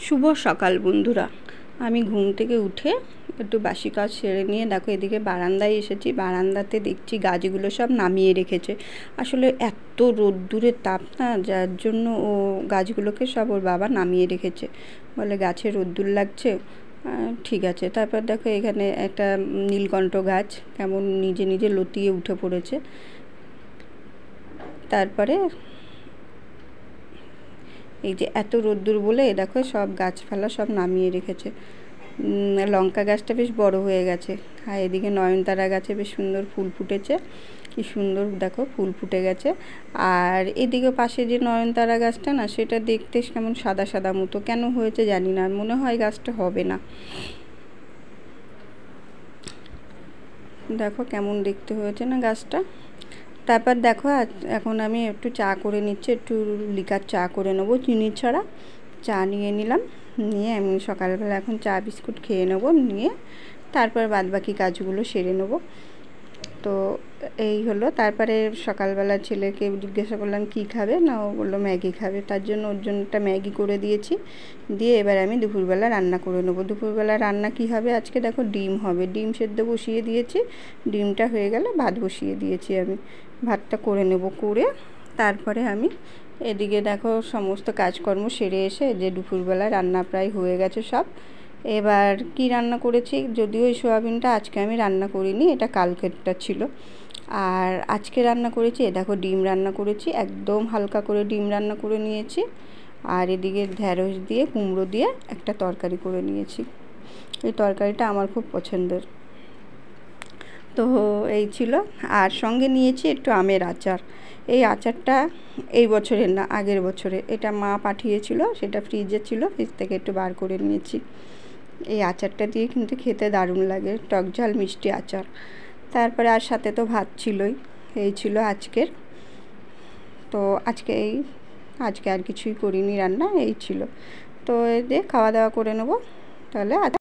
শুভ সকাল বন্ধুরা। আমি ঘুম থেকে উঠে একটু বাসি কাজ সেরে নিয়ে দেখো এদিকে বারান্দায় এসেছি। বারান্দাতে দেখছি গাছগুলো সব নামিয়ে রেখেছে। আসলে এত রোদ্দুরের তাপ না, যার জন্য ও গাছগুলোকে সব ওর বাবা নামিয়ে রেখেছে। বলে গাছে রোদ্দুর লাগছে। ঠিক আছে। তারপর দেখো এখানে একটা নীলকণ্ঠ গাছ কেমন নিজে নিজে লতিয়ে উঠে পড়েছে। তারপরে এই যে এত রোদ্দুর বলে দেখো সব গাছপালা সব নামিয়ে রেখেছে। লঙ্কা গাছটা বেশ বড় হয়ে গেছে। আর এদিকে নয়নতারা গাছে বেশ সুন্দর ফুল ফুটেছে। কি সুন্দর দেখো ফুল ফুটে গেছে। আর এদিকে পাশে যে নয়নতারা গাছটা না, সেটা দেখতে কেমন সাদা সাদা মতো কেন হয়েছে জানি না, মনে হয় গাছটা হবে না। দেখো কেমন দেখতে হয়েছে না গাছটা। তারপর দেখো এখন আমি একটু চা করে নিচ্ছি, একটু লিকার চা করে নেবো, চিনি ছাড়া চা নিয়ে নিলাম। নিয়ে আমি সকালবেলা এখন চা বিস্কুট খেয়ে নেবো, নিয়ে তারপর বাদবাকি কাজগুলো সেরে নেবো। তো এই হলো। তারপরে সকালবেলা ছেলেকে জিজ্ঞাসা করলাম কি খাবে, না ও বললো ম্যাগি খাবে। তার জন্য ওর জন্য একটা ম্যাগি করে দিয়েছি। দিয়ে এবার আমি দুপুরবেলা রান্না করে নেবো। দুপুরবেলা রান্না কি হবে আজকে দেখো, ডিম হবে। ডিম সেদ্ধ বসিয়ে দিয়েছি, ডিমটা হয়ে গেলে ভাত বসিয়ে দিয়েছি। আমি ভাতটা করে নেব, করে তারপরে আমি এদিকে দেখো সমস্ত কাজকর্ম সেরে এসে যে দুপুরবেলা রান্না প্রায় হয়ে গেছে সব। এবার কি রান্না করেছি, যদিও এই সোয়াবিনটা আজকে আমি রান্না করিনি, এটা কালকেরটা ছিল। আর আজকে রান্না করেছি দেখো ডিম রান্না করেছি, একদম হালকা করে ডিম রান্না করে নিয়েছি। আর এদিকে ঢ্যাঁড়স দিয়ে কুমড়ো দিয়ে একটা তরকারি করে নিয়েছি। এই তরকারিটা আমার খুব পছন্দের। তো এই ছিল। আর সঙ্গে নিয়েছি একটু আমের আচার। এই আচারটা এই বছরের না, আগের বছরে এটা মা পাঠিয়েছিল, সেটা ফ্রিজে ছিল, ফ্রিজ থেকে একটু বার করে নিয়েছি। এই আচারটা দিয়ে কিন্তু খেতে দারুণ লাগে, টক ঝাল মিষ্টি আচার। তারপরে আর সাথে তো ভাত ছিলই। এই ছিল আজকের। তো আজকে আর কিছুই করিনি রান্না, এই ছিল। তো এই দিয়ে খাওয়া দাওয়া করে নেবো তাহলে।